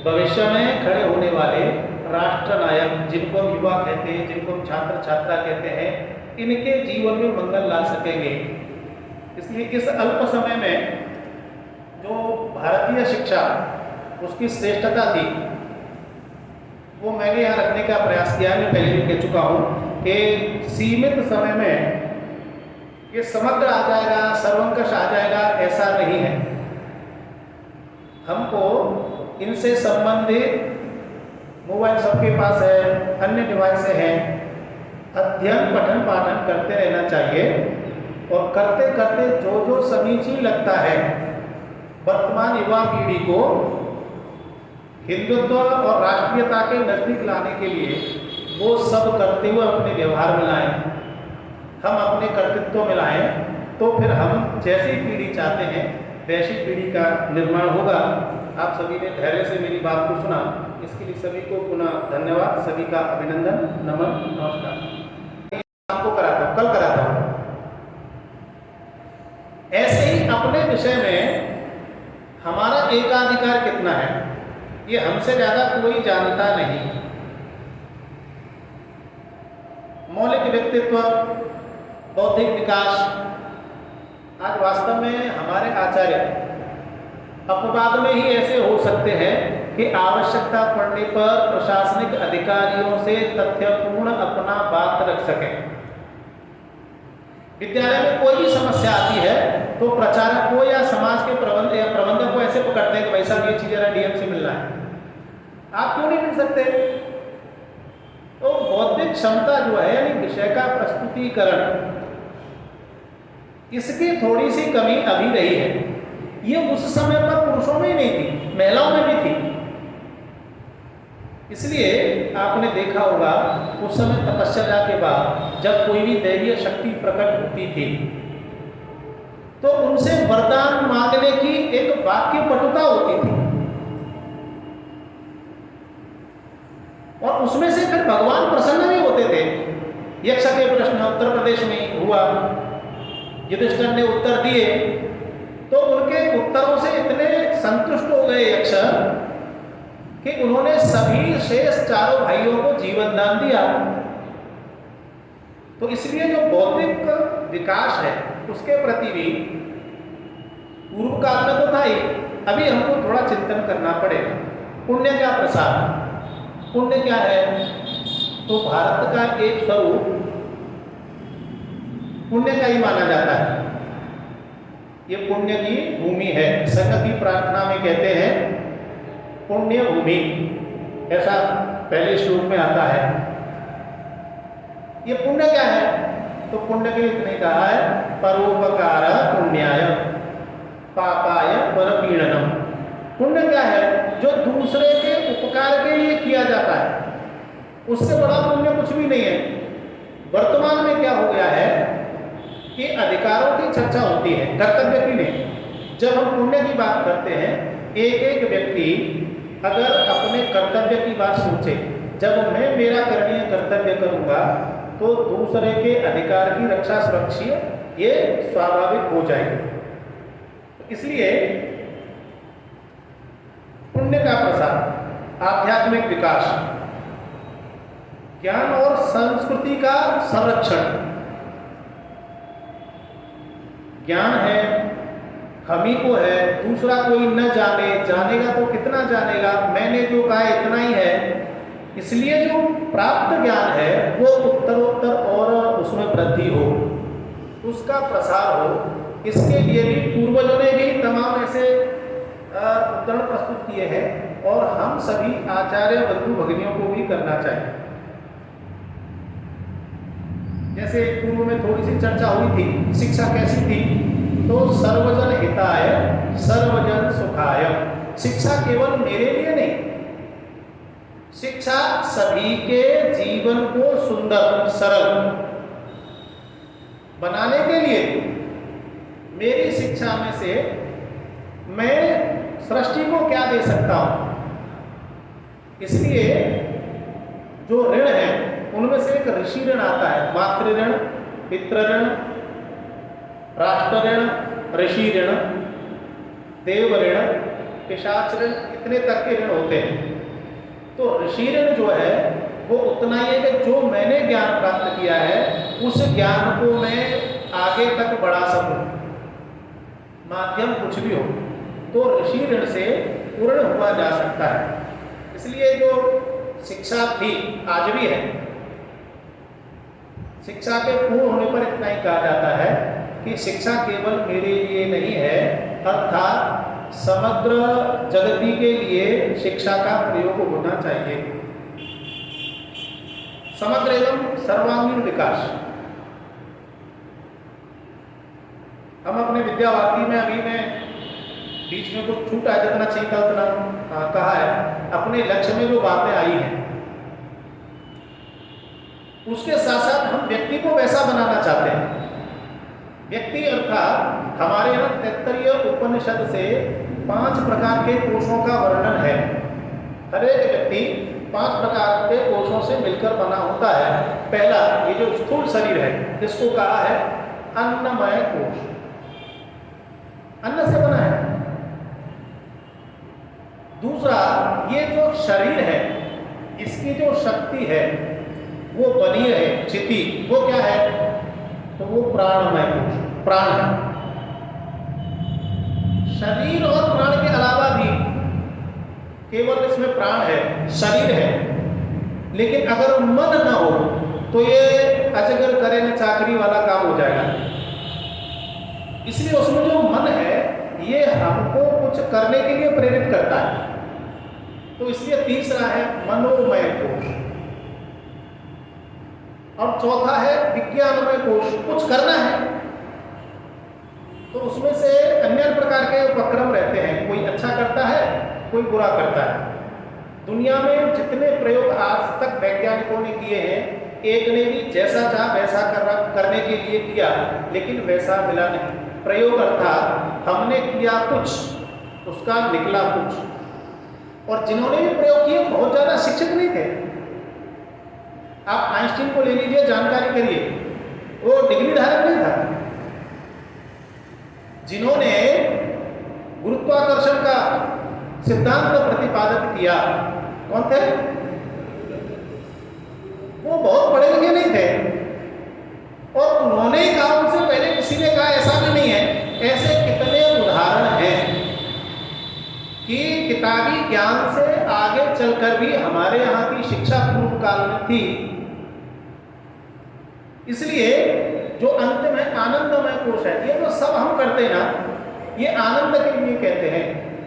भविष्य में खड़े होने वाले राष्ट्र नायक, जिनको हम युवा कहते हैं, जिनको हम छात्र छात्रा कहते हैं, इनके जीवन में मंगल ला सकेंगे। इसलिए इस अल्प समय में जो भारतीय शिक्षा उसकी श्रेष्ठता थी वो मैंने यहाँ रखने का प्रयास किया। मैं पहले भी कह चुका हूँ कि सीमित समय में ये समग्र आ जाएगा, सर्वंकष आ जाएगा, ऐसा नहीं है। हमको इनसे संबंधित मोबाइल सबके पास है, अन्य डिवाइस हैं, अध्ययन पठन पाठन करते रहना चाहिए। और करते करते जो जो समीचीन लगता है वर्तमान युवा पीढ़ी को हिंदुत्व और राष्ट्रीयता के नजदीक लाने के लिए, वो सब करते हुए अपने व्यवहार में लाएं, हम अपने कर्तृत्व में लाएं, तो फिर हम जैसी पीढ़ी चाहते हैं वैसी पीढ़ी का निर्माण होगा। आप सभी ने धैर्य से मेरी बात को सुना, इसके लिए सभी को पुनः धन्यवाद, सभी का अभिनंदन, नमन, नमस्कार। आपको कराता हूँ, कल कराता हूँ। ऐसे ही अपने विषय में हमारा एकाधिकार कितना है ये हमसे ज्यादा कोई जानता नहीं। मौलिक व्यक्तित्व, बौद्धिक विकास, आज वास्तव में हमारे आचार्य अपवाद में ही ऐसे हो सकते हैं कि आवश्यकता पड़ने पर प्रशासनिक अधिकारियों से तथ्यपूर्ण अपना बात रख सकें। विद्यालय में कोई भी समस्या आती है तो प्रचारक को या समाज के प्रबंधक को ऐसे पकड़ते हैं कि भाई साहब ये चीज जरा डीएम से मिलना है, आप क्यों नहीं मिल सकते? तो बौद्धिक क्षमता जो है, यानी विषय का प्रस्तुतिकरण, इसकी थोड़ी सी कमी अभी रही है। ये उस समय पर पुरुषों में ही नहीं थी, महिलाओं में भी थी। इसलिए आपने देखा होगा उस समय तपस्या के बाद जब कोई भी दैवीय शक्ति प्रकट होती थी तो उनसे वरदान मांगने की एक वाक्य पटुता होती थी, और उसमें से फिर भगवान प्रसन्न भी होते थे। यक्ष के प्रश्न उत्तर प्रदेश में हुआ, युधिष्ठिर ने उत्तर दिए तो उनके उत्तरों से इतने संतुष्ट हो गए यक्ष कि उन्होंने सभी शेष चारों भाइयों को जीवन दान दिया। तो इसलिए जो बौद्धिक विकास है उसके प्रति भी पूर्व काल में तो था ही, अभी हमको थोड़ा चिंतन करना पड़ेगा। पुण्य का प्रसार, पुण्य क्या है? तो भारत का एक स्वरूप पुण्य का ही माना जाता है। ये पुण्य की भूमि है। संगति प्रार्थना में कहते हैं पुण्य भूमि, ऐसा पहले श्लोक में आता है। ये पुण्य क्या है? तो पुण्य के लिए इतने कहा है, परोपकार पुण्याय पापाय परपीड़नम। पुण्य क्या है? जो दूसरे के उपकार के लिए किया जाता है, उससे बड़ा पुण्य कुछ भी नहीं है। वर्तमान में क्या हो गया है कि अधिकारों की चर्चा होती है, कर्तव्य की नहीं। जब हम पुण्य की बात करते हैं, एक एक व्यक्ति अगर अपने कर्तव्य की बात सोचे, जब मैं मेरा करणीय कर्तव्य करूंगा तो दूसरे के अधिकार की रक्षा सुरक्षित, ये स्वाभाविक हो जाएगी। इसलिए पुण्य का प्रसार, आध्यात्मिक विकास, ज्ञान और संस्कृति का संरक्षण। ज्ञान है, हम ही को है, दूसरा कोई न जाने, जानेगा तो कितना जानेगा, मैंने जो कहा इतना ही है। इसलिए जो प्राप्त ज्ञान है वो उत्तरोत्तर और उसमें वृद्धि हो, उसका प्रसार हो। इसके लिए भी पूर्वजों ने भी तमाम ऐसे उदाहरण प्रस्तुत किए हैं, और हम सभी आचार्य बंधु भगिनियों को भी करना चाहिए। जैसे पूर्व में थोड़ी सी चर्चा हुई थी, शिक्षा कैसी थी? तो सर्वजन हिताय सर्वजन सुखाय। शिक्षा केवल मेरे लिए नहीं, शिक्षा सभी के जीवन को सुंदर सरल बनाने के लिए। मेरी शिक्षा में से मैं सृष्टि को क्या दे सकता हूं? इसलिए जो ऋण है उनमें से एक ऋषि ऋण आता है, मातृ ऋण, पितृ ऋण, राष्ट्र ऋण, ऋषि ऋण, देव ऋण, पिशाच ऋण इतने तक के ऋण होते हैं। तो ऋषि ऋण जो है वो उतना ही है कि जो मैंने ज्ञान प्राप्त किया है उस ज्ञान को मैं आगे तक बढ़ा सकूं, माध्यम कुछ भी हो, तो ऋषि ऋण से पूर्ण हुआ जा सकता है। इसलिए जो शिक्षा थी आज भी है, शिक्षा के पूर्ण होने पर इतना ही कहा जाता है कि शिक्षा केवल मेरे लिए नहीं है, अर्थात समग्र जगती के लिए शिक्षा का प्रयोग होना चाहिए। समग्र एवं सर्वांगीण विकास। हम अपने विद्यावार्ती में अभी मैं बीच में कुछ छूटा है, जितना चाहिए था उतना कहा है। अपने लक्ष्य में जो बातें आई हैं उसके साथ साथ हम व्यक्ति को वैसा बनाना चाहते हैं। व्यक्ति अर्थात हमारे यहाँ तैत्तरीय उपनिषद से 5 प्रकार के कोषों का वर्णन है। हर एक व्यक्ति 5 प्रकार के कोषों से मिलकर बना होता है। पहला, ये जो स्थूल शरीर है इसको कहा है अन्नमय कोष, अन्न से बना है। दूसरा, ये जो शरीर है इसकी जो शक्ति है वो बनी है, चिति, वो क्या है? तो वो प्राणमय कोष, प्राण है। शरीर और प्राण के अलावा भी केवल इसमें प्राण है, शरीर है, लेकिन अगर मन न हो तो ये अजगर करे न चाकरी वाला काम हो जाएगा। इसलिए उसमें जो मन है ये हमको कुछ करने के लिए प्रेरित करता है। तो इसलिए तीसरा है मनोमय कोष, और चौथा है विज्ञानमय कोष, कुछ करना है तो उसमें से अन्य प्रकार के उपक्रम रहते हैं। कोई अच्छा करता है, कोई बुरा करता है। दुनिया में जितने प्रयोग आज तक वैज्ञानिकों ने किए हैं, एक ने भी जैसा चाहा वैसा करने के लिए किया, लेकिन वैसा मिला नहीं। प्रयोग अर्थात हमने किया कुछ, उसका निकला कुछ। और जिन्होंने भी प्रयोग किए बहुत ज़्यादा शिक्षित नहीं थे। आप आइंस्टीन को ले लीजिए, जानकारी करिए, वो डिग्री धारक नहीं था। जिन्होंने गुरुत्वाकर्षण का सिद्धांत प्रतिपादित किया, कौन थे? वो बहुत पढ़े लिखे नहीं थे, और उन्होंने ही कहा, उनसे पहले किसी ने कहा ऐसा भी नहीं है। ऐसे कितने उदाहरण हैं कि किताबी ज्ञान से आगे चलकर भी हमारे यहाँ की शिक्षा पूर्व काल में थी। इसलिए जो अंत में आनंदमय कोष है, ये तो सब हम करते हैं ना, ये आनंद के लिए कहते हैं,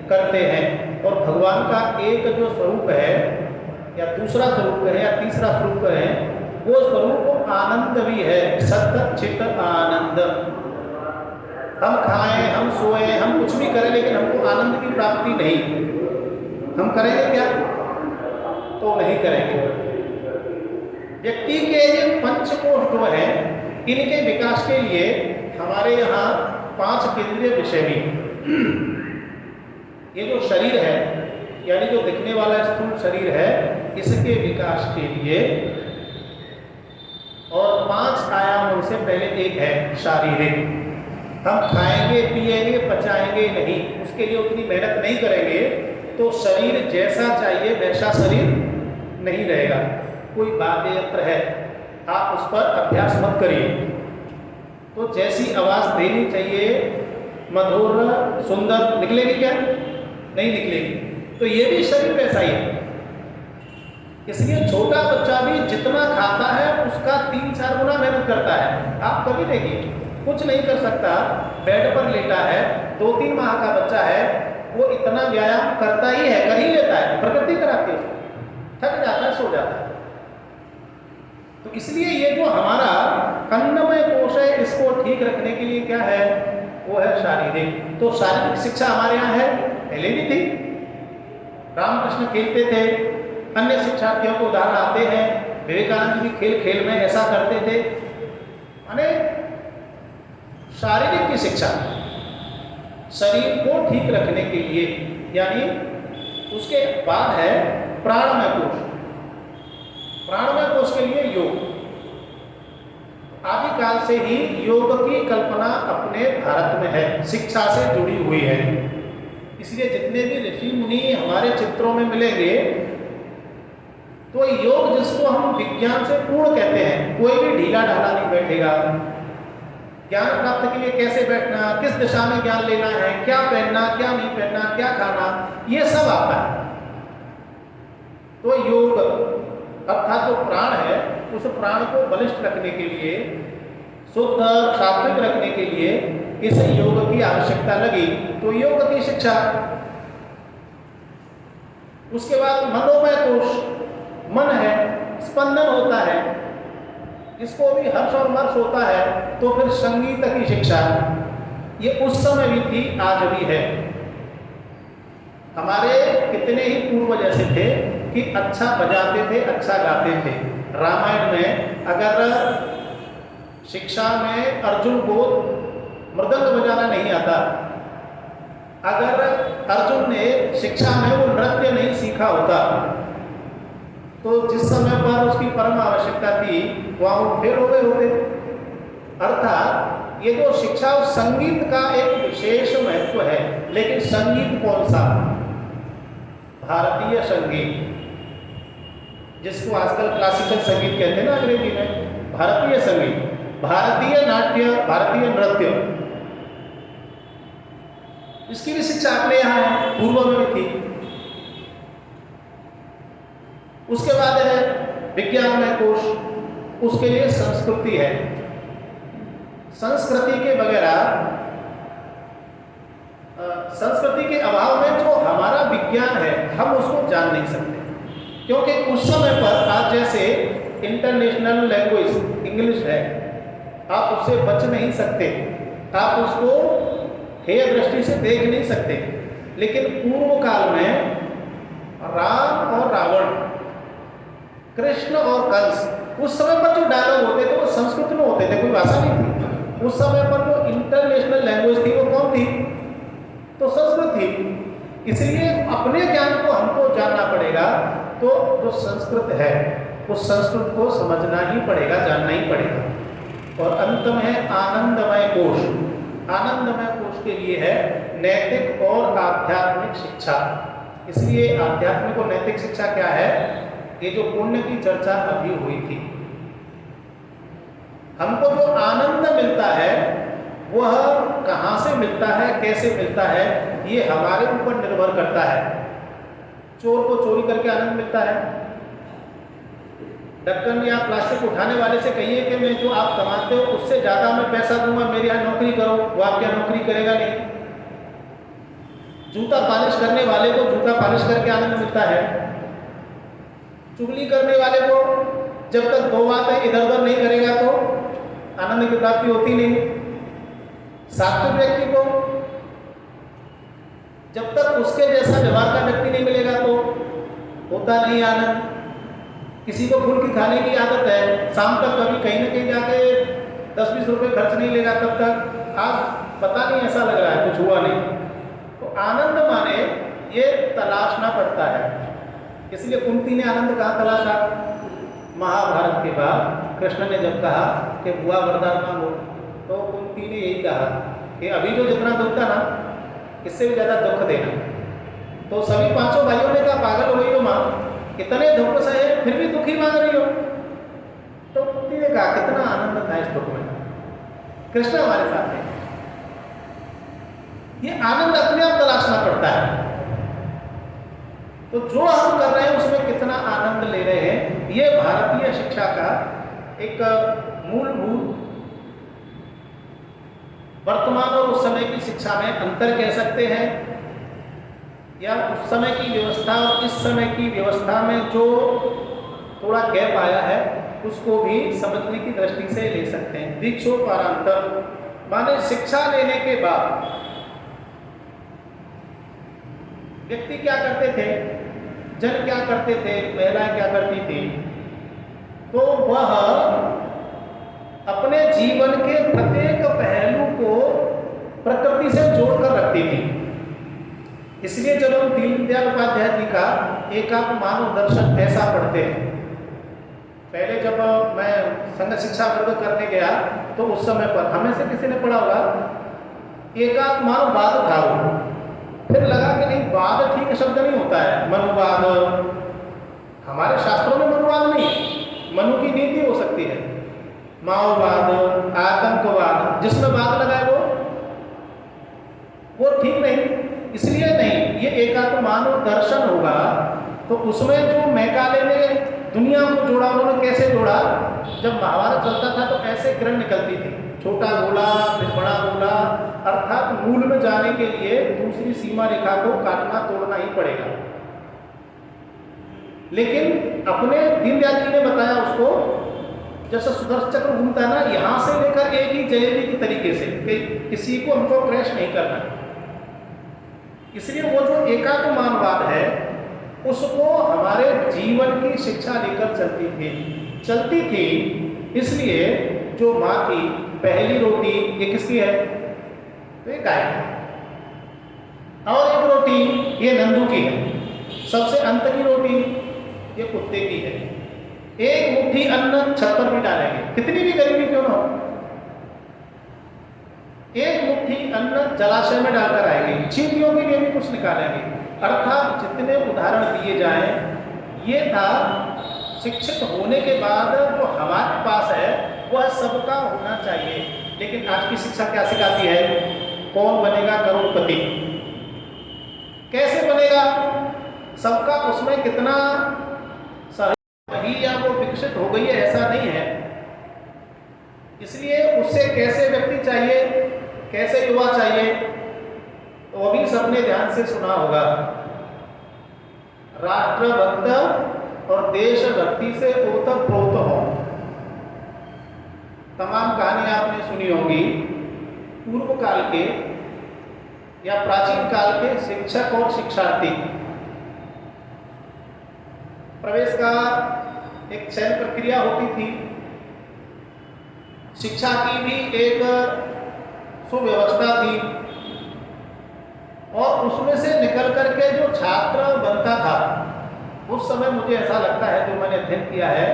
करते हैं। और भगवान का एक जो स्वरूप है या दूसरा स्वरूप है या तीसरा स्वरूप है, वो स्वरूप आनंद भी है, सत्य चित्त आनंद। हम खाएं, हम सोएं, हम कुछ भी करें, लेकिन हमको आनंद की प्राप्ति नहीं। हम करेंगे क्या? तो नहीं करेंगे। व्यक्ति के ये पंचकोश जो है, इनके विकास के लिए हमारे यहाँ 5 केंद्रीय विषय भी। ये जो शरीर है, यानी जो दिखने वाला स्थूल शरीर है, इसके विकास के लिए, और 5 आयामों से पहले एक है शारीरिक। हम खाएंगे, पिएंगे, पचाएंगे नहीं, उसके लिए उतनी मेहनत नहीं करेंगे तो शरीर जैसा चाहिए वैसा शरीर नहीं रहेगा। कोई वाद्य यंत्र है, आप उस पर अभ्यास मत करिए, तो जैसी आवाज देनी चाहिए मधुर सुंदर, निकलेगी क्या? नहीं निकलेगी। तो ये भी शरीर वैसा ही है। इसलिए छोटा बच्चा भी जितना खाता है उसका 3-4 गुना मेहनत करता है। आप कभी देखिए, कुछ नहीं कर सकता, बेड पर लेटा है, 2-3 माह का बच्चा है, वो इतना व्यायाम करता ही है, कर ही लेता है, प्रकृति कराती है उसको, थक जाता है, सो जाता है। तो इसलिए ये जो हमारा अन्नमय कोश है, इसको ठीक रखने के लिए क्या है? वो है शारीरिक। तो शारीरिक शिक्षा हमारे यहाँ है, पहले भी थी। रामकृष्ण खेलते थे, अन्य शिक्षार्थियों को उदाहरण आते हैं, विवेकानंद भी खेल खेल में ऐसा करते थे। माने शारीरिक की शिक्षा, शरीर को ठीक रखने के लिए, यानी उसके बाद है प्राणमय कोश। प्राणमय कोश के लिए योग। आदिकाल से ही योग की कल्पना अपने भारत में है, शिक्षा से जुड़ी हुई है। इसलिए जितने भी ऋषि मुनि हमारे चित्रों में मिलेंगे, तो योग जिसको हम विज्ञान से पूर्ण कहते हैं, कोई भी ढीला ढाला नहीं बैठेगा। ज्ञान प्राप्त के लिए कैसे बैठना, किस दिशा में ज्ञान लेना है, क्या पहनना, क्या नहीं पहनना, क्या खाना, ये सब आता है। तो योग अर्थात जो प्राण है, उस प्राण को बलिष्ठ रखने के लिए, शुद्ध सात्विक रखने के लिए इस योग की आवश्यकता लगी, तो योग की शिक्षा। उसके बाद मनोमय कोश, मन है, स्पंदन होता है, इसको भी हर्ष और मर्ष होता है, तो फिर संगीत की शिक्षा, ये उस समय भी थी, आज भी है। हमारे कितने ही पूर्वज ऐसे थे कि अच्छा बजाते थे, अच्छा गाते थे। रामायण में अगर शिक्षा में अर्जुन को मृदंग बजाना नहीं आता, अगर अर्जुन ने शिक्षा में वो नृत्य नहीं सीखा होता, तो जिस समय पर उसकी परम आवश्यकता थी वहाँ वो फेल हो गए होते। अर्थात ये जो शिक्षा, उस संगीत का एक विशेष महत्व है। लेकिन संगीत कौन सा? भारतीय संगीत, जिसको आजकल क्लासिकल संगीत कहते हैं ना अंग्रेजी में। भारतीय संगीत, भारतीय नाट्य, भारतीय नृत्य, इसकी भी शिक्षा अपने यहाँ है, पूर्व में भी थी। उसके बाद है विज्ञानमय कोश, उसके लिए संस्कृति है। संस्कृति के बगैर, संस्कृति के अभाव में जो हमारा विज्ञान है, हम उसको जान नहीं सकते। क्योंकि उस समय पर आज जैसे इंटरनेशनल लैंग्वेज इंग्लिश है, आप उससे बच नहीं सकते, आप उसको हेय दृष्टि से देख नहीं सकते। लेकिन पूर्व काल में राम और रावण, कृष्ण और कंस, उस समय पर जो डायलॉग होते थे वो संस्कृत में होते थे, कोई भाषा नहीं थी। उस समय पर जो इंटरनेशनल लैंग्वेज थी वो कौन थी? तो संस्कृत थी। इसलिए अपने ज्ञान को हमको जानना पड़ेगा, तो जो संस्कृत है उस संस्कृत को समझना ही पड़ेगा, जानना ही पड़ेगा। और अंत में है आनंदमय कोश। आनंदमय कोश के लिए है नैतिक और आध्यात्मिक शिक्षा। इसलिए आध्यात्मिक और नैतिक शिक्षा क्या है? ये जो पुण्य की चर्चा अभी हुई थी, हमको जो आनंद मिलता है वह कहाँ से मिलता है, कैसे मिलता है, ये हमारे ऊपर निर्भर करता है। चोर को चोरी करके आनंद मिलता है। ढक्कन या प्लास्टिक उठाने वाले से कहिए कि मैं जो आप कमाते हो उससे ज़्यादा मैं पैसा दूंगा, मेरे यहाँ नौकरी करो, वो आपके यहाँ नौकरी करेगा नहीं। जूता पॉलिश करने वाले को जूता पॉलिश करके आनंद मिलता है। चुगली करने वाले को जब तक दो बातें इधर उधर नहीं करेगा तो आनंद की प्राप्ति होती नहीं। सात्विक व्यक्ति को जब तक उसके जैसा व्यवहार का व्यक्ति नहीं मिलेगा तो होता नहीं आनंद। किसी को फुल्की खाने की आदत है, शाम तक कभी कहीं ना कहीं जाके 10-20 रुपये खर्च नहीं लेगा, तब तक आज पता नहीं ऐसा लग रहा है कुछ हुआ नहीं। तो आनंद माने ये तलाशना पड़ता है। इसलिए कुंती ने आनंद कहाँ तलाशा? महाभारत के बाद कृष्ण ने जब कहा कि बुआ वरदान मांगो, तो कुंती ने यही कहा कि अभी जो जितना दुख था ना, इससे भी ज़्यादा दुख देना। तो सभी पांचों भाइयों ने कहा पागल हो गई हो माँ, कितने दुख सहे फिर भी दुखी मांग रही हो। तो कुंती ने कहा कितना आनंद था इस दुख में, कृष्ण हमारे साथ है। ये आनंद अपने आप तलाशना पड़ता है। तो जो हम कर रहे हैं उसमें कितना आनंद ले रहे हैं, ये भारतीय शिक्षा का एक मूलभूत, वर्तमान और उस समय की शिक्षा में अंतर कह सकते हैं, या उस समय की व्यवस्था और इस समय की व्यवस्था में जो थोड़ा गैप आया है उसको भी समझने की दृष्टि से ले सकते हैं। दीक्षोपरांतर माने शिक्षा लेने के बाद व्यक्ति क्या करते थे, जन क्या करते थे, महिलाएं क्या करती थी, तो वह अपने जीवन के प्रत्येक पहलू को प्रकृति से जोड़कर रखती थी। इसलिए जब हम दीनदयाल उपाध्याय जी का एकात्म मानव दर्शन ऐसा पढ़ते हैं, पहले जब मैं संघ शिक्षा वर्ग करने गया तो उस समय पर हमें से किसी ने पढ़ा होगा एकात्म मानव बाद उठाओ। फिर लगा कि नहीं, वाद ठीक शब्द नहीं होता है, मनुवाद, हमारे शास्त्रों में मनुवाद नहीं है, मनु की नीति हो सकती है, माओवाद, आतंकवाद, जिसमें वाद लगा है वो ठीक नहीं। इसलिए नहीं, ये एकात्म मानव दर्शन होगा तो उसमें जो मैकाले ने दुनिया को जोड़ा, उन्होंने कैसे जोड़ा? जब महाभारत चलता था तो ऐसे किरण निकलती थी, छोटा गोला फिर बड़ा गोला, अर्थात मूल में जाने के लिए दूसरी सीमा रेखा को काटना तोड़ना ही पड़ेगा। लेकिन अपने दीनदयाल जी ने बताया उसको, जैसे सुदर्शन चक्र घूमता है ना, यहाँ से लेकर एक ही जयवी की तरीके से, कि किसी को हमको क्रैश नहीं करना। इसलिए वो जो एकात्ममानवाद है उसको हमारे जीवन की शिक्षा लेकर चलती थी। इसलिए जो माँ की पहली रोटी ये किसकी है? तो ये गाय है, और एक रोटी ये नंदू की है, सबसे अंत की रोटी ये कुत्ते की है। एक मुट्ठी अन्न छत पर भी डालेंगे, कितनी भी गरीबी क्यों ना हो, एक मुट्ठी अन्न जलाशय में डालकर आएंगे, चींटियों के लिए भी कुछ निकालेंगे। अर्थात जितने उदाहरण दिए जाएं, ये था शिक्षित होने के बाद जो हमारे पास है वह सबका होना चाहिए। लेकिन आज की शिक्षा क्या सिखाती है? कौन बनेगा करोड़पति, कैसे बनेगा, सबका उसमें कितना सही या वो विकसित हो गई है, ऐसा नहीं है। इसलिए उससे कैसे व्यक्ति चाहिए, कैसे युवा चाहिए, तो अभी सबने ध्यान से सुना होगा, राष्ट्रभक्त और देशभक्ति से ओतप्रोत हो। तमाम कहानी आपने सुनी होगी, पूर्व काल के या प्राचीन काल के शिक्षक और शिक्षार्थी, प्रवेश का एक चयन प्रक्रिया होती थी, शिक्षा की भी एक सुव्यवस्था थी, और उसमें से निकल करके जो छात्र बनता था, उस समय मुझे ऐसा लगता है, जो मैंने अध्ययन किया है,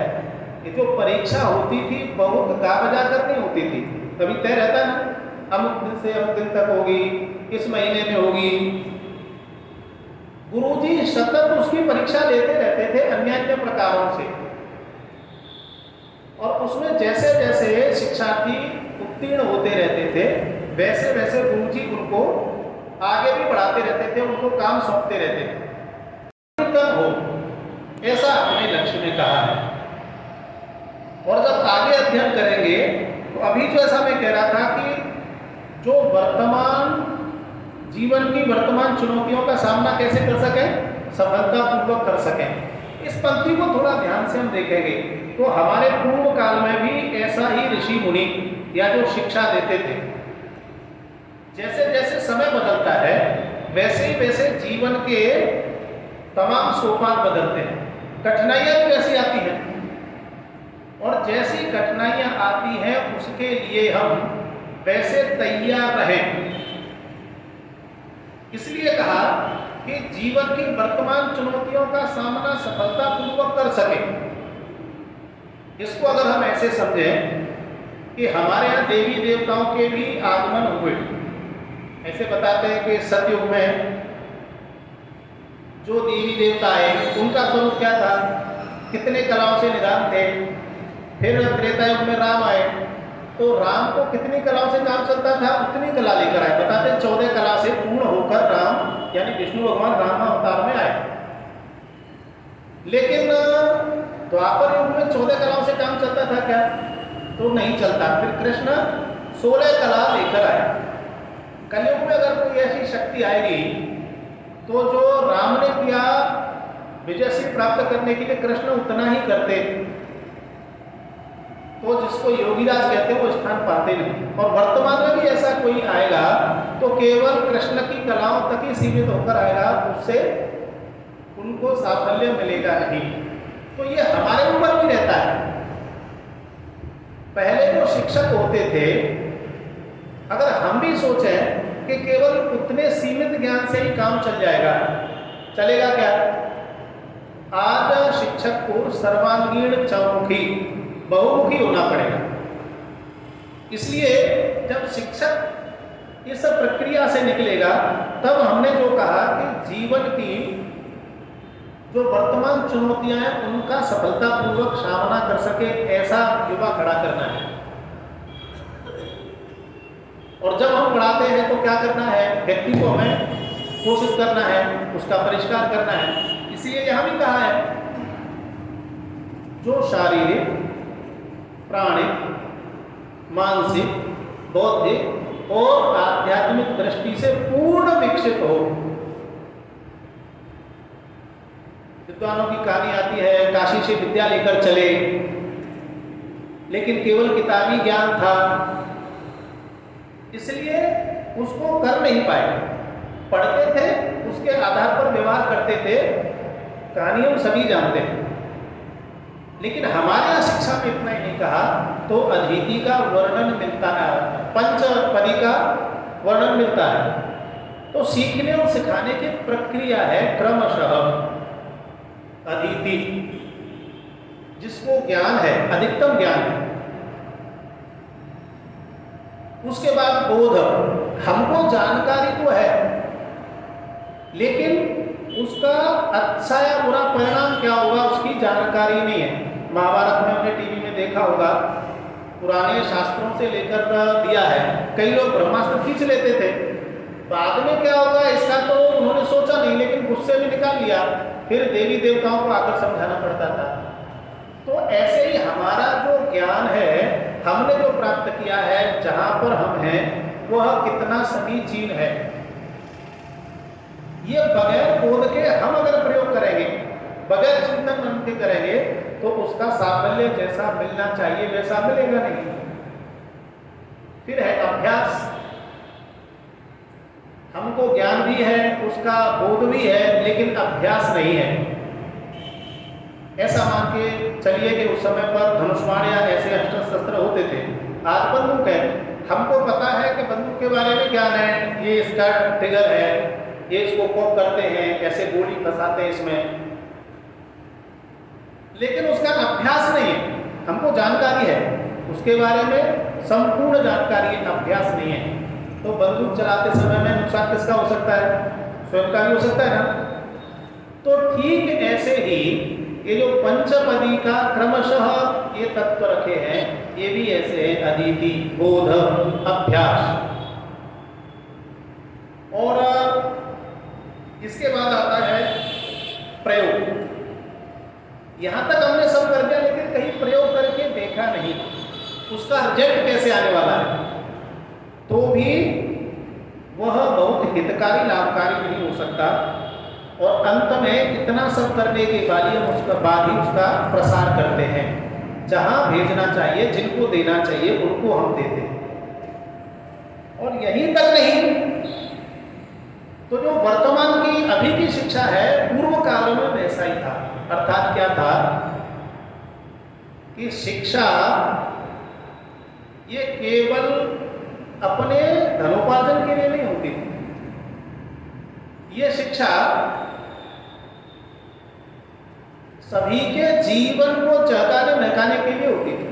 कि जो परीक्षा होती थी बहुत गा बजा कर नहीं होती थी। कभी तय रहता ना, अमुक दिन से अमुक दिन तक होगी, इस महीने में होगी। गुरुजी सतत उसकी परीक्षा लेते रहते थे अन्य अन्य प्रकारों से, और उसमें जैसे जैसे शिक्षार्थी उत्तीर्ण होते रहते थे, वैसे वैसे गुरुजी उनको आगे भी बढ़ाते रहते थे, उनको काम सौंपते रहते थे। तब हो ऐसा अपने लक्ष्य में कहा है। और जब आगे अध्ययन करेंगे तो अभी जो ऐसा मैं कह रहा था कि जो वर्तमान जीवन की वर्तमान चुनौतियों का सामना कैसे कर सकें, सफलतापूर्वक कर सकें, इस पंक्ति को थोड़ा ध्यान से हम देखेंगे तो हमारे पूर्व काल में भी ऐसा ही ऋषि मुनि या जो शिक्षा देते थे, जैसे जैसे समय बदलता है वैसे ही वैसे जीवन के तमाम सोपान बदलते हैं, कठिनाइयाँ भी वैसी आती हैं, और जैसी कठिनाइयाँ आती हैं उसके लिए हम वैसे तैयार रहें। इसलिए कहा कि जीवन की वर्तमान चुनौतियों का सामना सफलतापूर्वक कर सके। इसको अगर हम ऐसे समझें कि हमारे यहाँ देवी देवताओं के भी आगमन हुए, ऐसे बताते हैं कि सतयुग में जो देवी देवता आए उनका स्वरूप क्या था, कितने कलाओं से निदान थे। फिर त्रेता युग में राम आए तो राम को कितनी कलाओं से काम चलता था, उतनी कला लेकर आए। बताते 14 कला से पूर्ण होकर राम यानी विष्णु भगवान राम अवतार में आए। लेकिन द्वापर युग में 14 कलाओं से काम चलता था क्या, तो नहीं चलता। फिर कृष्ण 16 कला लेकर आए। कलयुग में अगर कोई ऐसी शक्ति आएगी तो जो राम ने किया विजय प्राप्त करने के लिए कृष्ण उतना ही करते, तो जिसको योगीराज कहते हैं वो स्थान पाते नहीं। और वर्तमान में भी ऐसा कोई आएगा तो केवल कृष्ण की कलाओं तक ही सीमित होकर आएगा, उससे उनको साफल्य मिलेगा नहीं। तो ये हमारे ऊपर भी रहता है। पहले जो शिक्षक होते थे, अगर हम भी सोचें कि केवल उतने सीमित ज्ञान से ही काम चल जाएगा, चलेगा क्या? आज शिक्षक को सर्वांगीण चौमुखी बहुमुखी होना पड़ेगा। इसलिए जब शिक्षक इस प्रक्रिया से निकलेगा तब हमने जो कहा कि जीवन की जो वर्तमान चुनौतियां हैं उनका सफलतापूर्वक सामना कर सके ऐसा युवा खड़ा करना है। और जब हम पढ़ाते हैं तो क्या करना है, व्यक्ति को हमें घोषित करना है, उसका परिष्कार करना है। इसलिए यहां भी कहा है जो शारीरिक, प्राणिक, मानसिक, बौद्धिक और आध्यात्मिक दृष्टि से पूर्ण विकसित हो। विद्वानों की कहानी आती है, काशी से विद्या लेकर चले, लेकिन केवल किताबी ज्ञान था इसलिए उसको कर नहीं पाए। पढ़ते थे, उसके आधार पर व्यवहार करते थे, कहानी हम सभी जानते हैं। लेकिन हमारे यहाँ शिक्षा में इतना ही नहीं कहा तो अदिति का वर्णन मिलता है, पंचपदी का वर्णन मिलता है। तो सीखने और सिखाने की प्रक्रिया है क्रमशः। अदिति जिसको ज्ञान है, अधिकतम ज्ञान है, उसके बाद बोध। हमको जानकारी तो है लेकिन उसका अच्छा या बुरा परिणाम क्या होगा उसकी जानकारी नहीं है। महाभारत में हमने टीवी में देखा होगा, पुराने शास्त्रों से लेकर दिया है। कई लोग ब्रह्मास्त्र खींच लेते थे, बाद में क्या होगा इसका तो उन्होंने सोचा नहीं, लेकिन गुस्से में निकाल लिया, फिर देवी देवताओं को आकर समझाना पड़ता था। तो ऐसे ही हमारा जो ज्ञान है, हमने जो प्राप्त किया है, जहां पर हम हैं वह कितना समीचीन है, ये बगैर बोध के हम अगर प्रयोग करेंगे, बगैर चिंतन मन के करेंगे तो उसका साफल्य जैसा मिलना चाहिए वैसा मिलेगा नहीं। फिर है अभ्यास। हमको ज्ञान भी है, उसका बोध भी है, लेकिन अभ्यास नहीं है। ऐसा मान के चलिए कि उस समय पर धनुष्वाण या ऐसे अस्त्र शस्त्र होते थे, आज बंदूक है। हमको पता है कि बंदूक के बारे में ज्ञान है, ये इसका ट्रिगर है, ये इसको कॉक करते हैं, ऐसे गोली फंसाते हैं इसमें, लेकिन उसका अभ्यास नहीं है। हमको जानकारी है, उसके बारे में संपूर्ण जानकारी है, अभ्यास नहीं है। तो बंदूक चलाते समय में नुकसान किसका हो सकता है? स्वयं का भी हो सकता है ना। तो ठीक ऐसे ही ये जो पंचपदी का क्रमशः ये तत्व रखे हैं, ये भी ऐसे है, अदिति, बोध, अभ्यास। और इसके बाद आता है प्रयोग। यहां तक हमने सब कर दिया, लेकिन कहीं प्रयोग करके देखा नहीं, उसका रिजल्ट कैसे आने वाला है, तो भी वह बहुत हितकारी, लाभकारी नहीं हो सकता। और अंत में इतना सब करने के बाद ही हम उसका बाद ही उसका प्रसार करते हैं। जहां भेजना चाहिए, जिनको देना चाहिए, उनको हम देते हैं। और यहीं तक नहीं, तो जो वर्तमान की अभी की शिक्षा है, पूर्व काल में वैसा ही था। अर्थात क्या था कि शिक्षा ये केवल अपने धनोपार्जन के लिए नहीं होती थी। ये शिक्षा सभी के जीवन को चहकाने महकाने के लिए होती थी।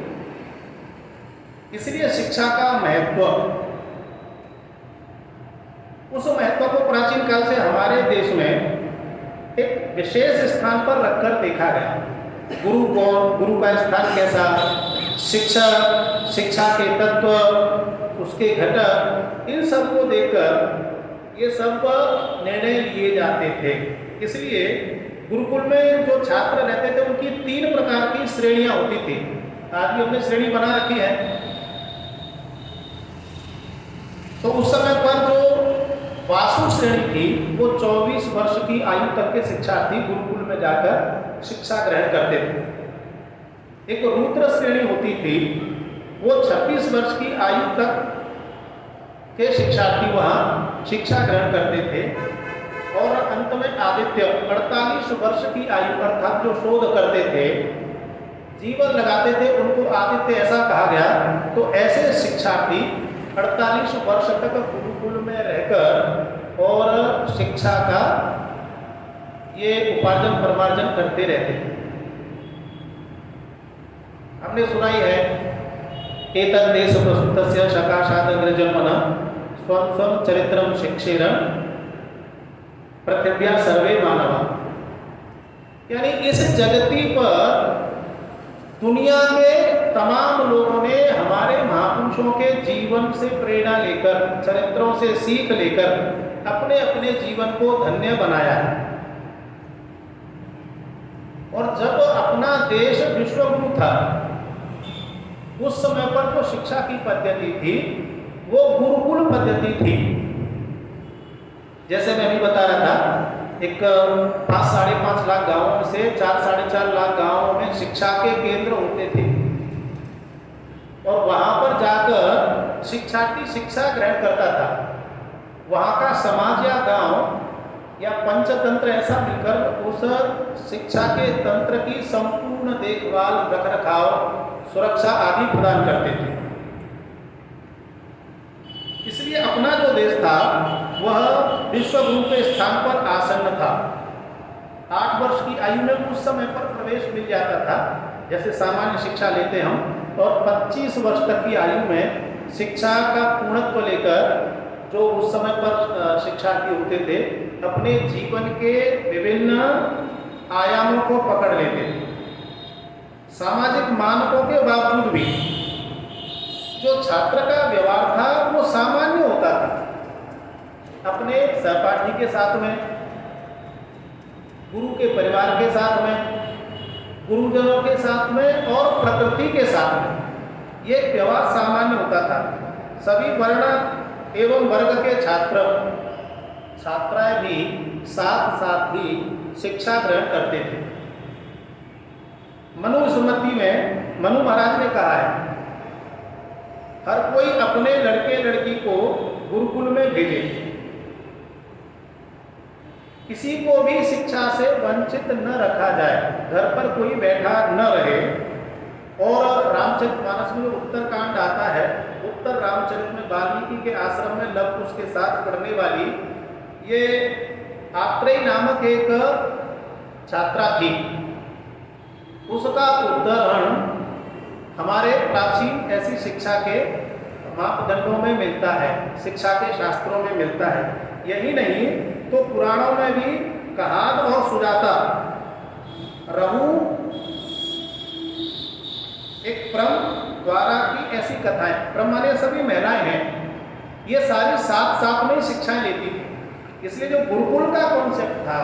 इसलिए शिक्षा का महत्व, उस महत्व को प्राचीन काल से हमारे देश में एक विशेष स्थान पर रखकर देखा गया। गुरु कौन, गुरु का स्थान कैसा, शिक्षा, शिक्षा के तत्व, उसके घटक, इन सब को देखकर ये सब निर्णय लिए जाते थे। इसलिए गुरुकुल में जो छात्र रहते थे उनकी 3 प्रकार की श्रेणियां होती थी। आज भी हमने श्रेणी बना रखी है। तो उस समय पर जो वासु श्रेणी थी, वो 24 वर्ष की आयु तक के शिक्षार्थी गुरुकुल में जाकर शिक्षा ग्रहण करते थे। एक रुद्र श्रेणी होती थी, वो 26 वर्ष की आयु तक के शिक्षार्थी वहाँ शिक्षा ग्रहण करते थे। और अंत में आदित्य 48 वर्ष की आयु, अर्थात जो शोध करते थे, जीवन लगाते थे, उनको आदित्य ऐसा कहा गया। तो ऐसे शिक्षार्थी 48 वर्ष तक गुरुकुल में रहकर और शिक्षा का ये उपार्जन परमार्जन करते रहते थे। हमने सुनाई है, एतद् देश प्रसुतस्य सकाशात् अग्रजन्मनः स्वं स्वं चरित्रं शिक्षेरन् पृथिव्या सर्वे मानवा, यानी इस जगती पर दुनिया के तमाम लोगों ने हमारे महापुरुषों के जीवन से प्रेरणा लेकर, चरित्रों से सीख लेकर अपने अपने जीवन को धन्य बनाया है। और जब अपना देश विश्वगुरु था, उस समय पर जो शिक्षा की पद्धति थी वो गुरुकुल पद्धति थी। जैसे मैं अभी बता रहा था, एक 5-5.5 लाख गांवों में से 4-4.5 लाख गांवों में शिक्षा के केंद्र होते थे और वहां पर जाकर शिक्षार्थी शिक्षा ग्रहण करता था। वहां का समाज या गांव या पंचतंत्र ऐसा मिलकर उस शिक्षा के तंत्र की संपूर्ण देखभाल, रखरखाव, सुरक्षा आदि प्रदान करते थे। इसलिए अपना जो देश था वह विश्वगुरु के स्थान पर आसन्न था। 8 वर्ष की आयु में उस समय पर प्रवेश मिल जाता था, जैसे सामान्य शिक्षा लेते हम, और 25 वर्ष तक की आयु में शिक्षा का पूर्णत्व लेकर जो उस समय पर शिक्षार्थी होते थे अपने जीवन के विभिन्न आयामों को पकड़ लेते थे। सामाजिक मानकों के बावजूद भी जो छात्र का व्यवहार था वो सामान्य होता था। अपने सहपाठी के साथ में, गुरु के परिवार के साथ में, गुरुजनों के साथ में और प्रकृति के साथ में ये व्यवहार सामान्य होता था। सभी वर्ण एवं वर्ग के छात्र छात्राएं भी साथ साथ ही शिक्षा ग्रहण करते थे। मनुस्मृति में मनु महाराज ने कहा है, हर कोई अपने लड़के लड़की को गुरुकुल में भेजे, किसी को भी शिक्षा से वंचित न रखा जाए, घर पर कोई बैठा न रहे। और रामचरितमानस में जो उत्तरकांड आता है, उत्तर रामचरित में वाल्मीकि के आश्रम में लव कुश के साथ पढ़ने वाली ये आत्रेयी नामक एक छात्रा थी। उसका उदाहरण हमारे प्राचीन ऐसी शिक्षा के मापदंडों में मिलता है, शिक्षा के शास्त्रों में मिलता है। यही नहीं तो पुराणों में भी कहाद और सुजाता, रहु एक प्रम द्वारा की ऐसी कथाएं, प्रम माने सभी महिलाएं हैं, ये सारी साथ साथ में शिक्षाएं लेती थी। इसलिए जो गुरुकुल का कॉन्सेप्ट था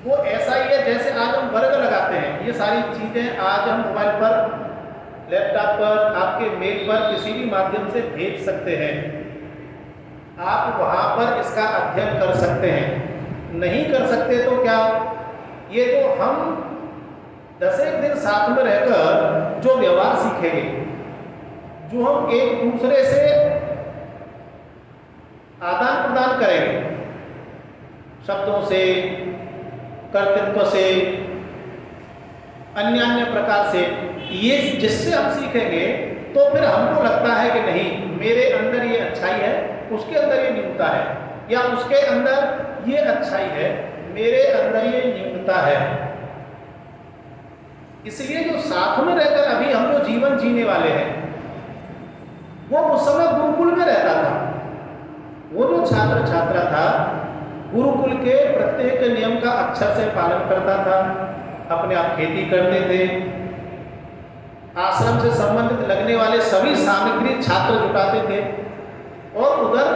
वो ऐसा ही है जैसे आज हम वर्ग लगाते हैं। ये सारी चीजें आज हम मोबाइल पर, लैपटॉप पर, आपके मेल पर किसी भी माध्यम से भेज सकते हैं। आप वहां पर इसका अध्ययन कर सकते हैं। नहीं कर सकते तो क्या, ये तो हम 10 दिन साथ में रहकर जो व्यवहार सीखेंगे, जो हम एक दूसरे से आदान प्रदान करेंगे, शब्दों से, कर्तृत्व से, अन्य अन्य प्रकार से, ये जिससे हम सीखेंगे तो फिर हमको लगता है कि नहीं मेरे अंदर ये अच्छाई है, उसके अंदर ये न्यूनता है, या उसके अंदर ये अच्छाई है, मेरे अंदर ये न्यूनता है। इसलिए जो साथ में रहकर अभी हम जो जीवन जीने वाले हैं वो उस समय गुरुकुल में रहता था। वो जो छात्र छात्रा था गुरुकुल के प्रत्येक नियम का अक्षर से पालन करता था, अपने आप खेती करते थे, आश्रम से संबंधित लगने वाले सभी सामग्री छात्र जुटाते थे, और उधर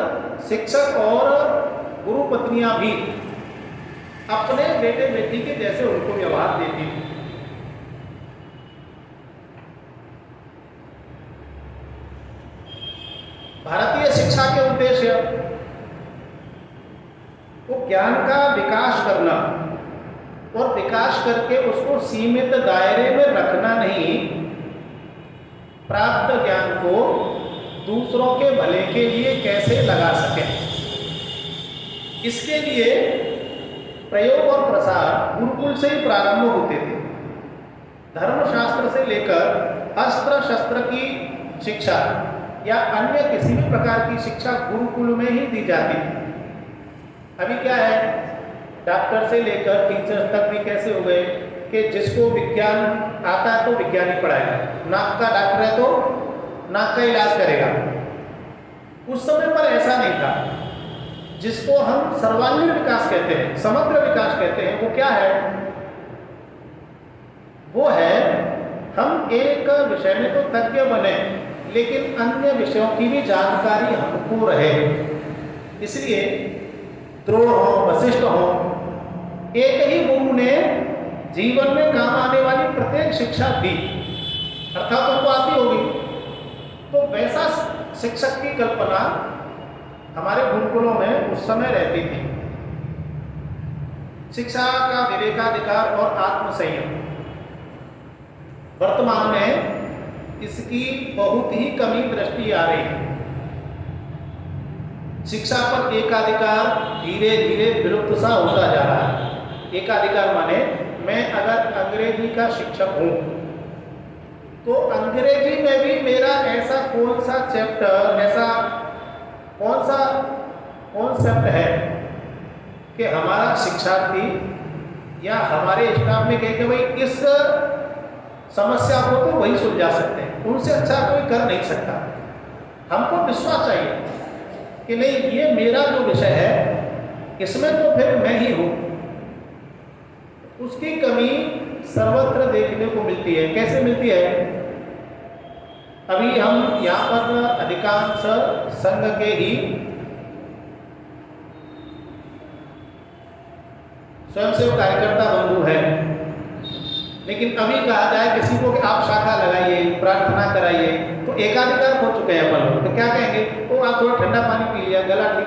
शिक्षक और गुरु पत्नियां भी अपने बेटे बेटी के जैसे उनको व्यवहार देती थी। भारतीय शिक्षा के उद्देश्य वो ज्ञान का विकास करना और विकास करके उसको सीमित दायरे में रखना नहीं, प्राप्त ज्ञान को दूसरों के भले के लिए कैसे लगा सकें, इसके लिए प्रयोग और प्रसार गुरुकुल से ही प्रारंभ होते थे। धर्मशास्त्र से लेकर अस्त्र शस्त्र की शिक्षा या अन्य किसी भी प्रकार की शिक्षा गुरुकुल में ही दी जाती है। अभी क्या है, डॉक्टर से लेकर टीचर तक भी कैसे हो गए कि जिसको विज्ञान आता है तो विज्ञान ही पढ़ाएगा, नाक का डॉक्टर है तो नाक का इलाज करेगा। उस समय पर ऐसा नहीं था। जिसको हम सर्वांगीण विकास कहते हैं, समग्र विकास कहते हैं, वो क्या है? वो है हम एक विषय में तो तज्ञ बने, लेकिन अन्य विषयों की भी जानकारी हमको रहे। इसलिए द्रोण हो, वशिष्ठ हो, एक ही गुरु ने जीवन में काम आने वाली प्रत्येक शिक्षा दी, अर्थात उनको आती होगी। तो वैसा शिक्षक की कल्पना हमारे गुरुकुलों में उस समय रहती थी। शिक्षा का विवेकाधिकार और आत्मसंयम, वर्तमान में इसकी बहुत ही कमी दृष्टि आ रही है। शिक्षा पर एकाधिकार धीरे धीरे विलुप्त सा होता जा रहा है। एकाधिकार माने मैं अगर अंग्रेजी का शिक्षक हूं तो अंग्रेजी में भी मेरा ऐसा कौन सा चैप्टर, ऐसा कौन सा कॉन्सेप्ट है कि हमारा शिक्षार्थी या हमारे स्टाफ में कहे कि भाई इस समस्या को तो वही सुलझा सकते हैं, उनसे अच्छा कोई कर नहीं सकता। हमको विश्वास चाहिए कि नहीं, ये मेरा जो विषय है इसमें तो फिर मैं ही हूँ। उसकी कमी सर्वत्र देखने को मिलती है। कैसे मिलती है? अभी हम यहाँ पर अधिकांश संघ के ही स्वयंसेवक कार्यकर्ता बंधु हैं, लेकिन अभी कहा जाए किसी को कि आप शाखा लगाइए, प्रार्थना कराइए, तो एकाधिकार हो चुके हैं अपन लोग। तो क्या कहेंगे? वो आप थोड़ा ठंडा पानी पी लिया, गला ठीक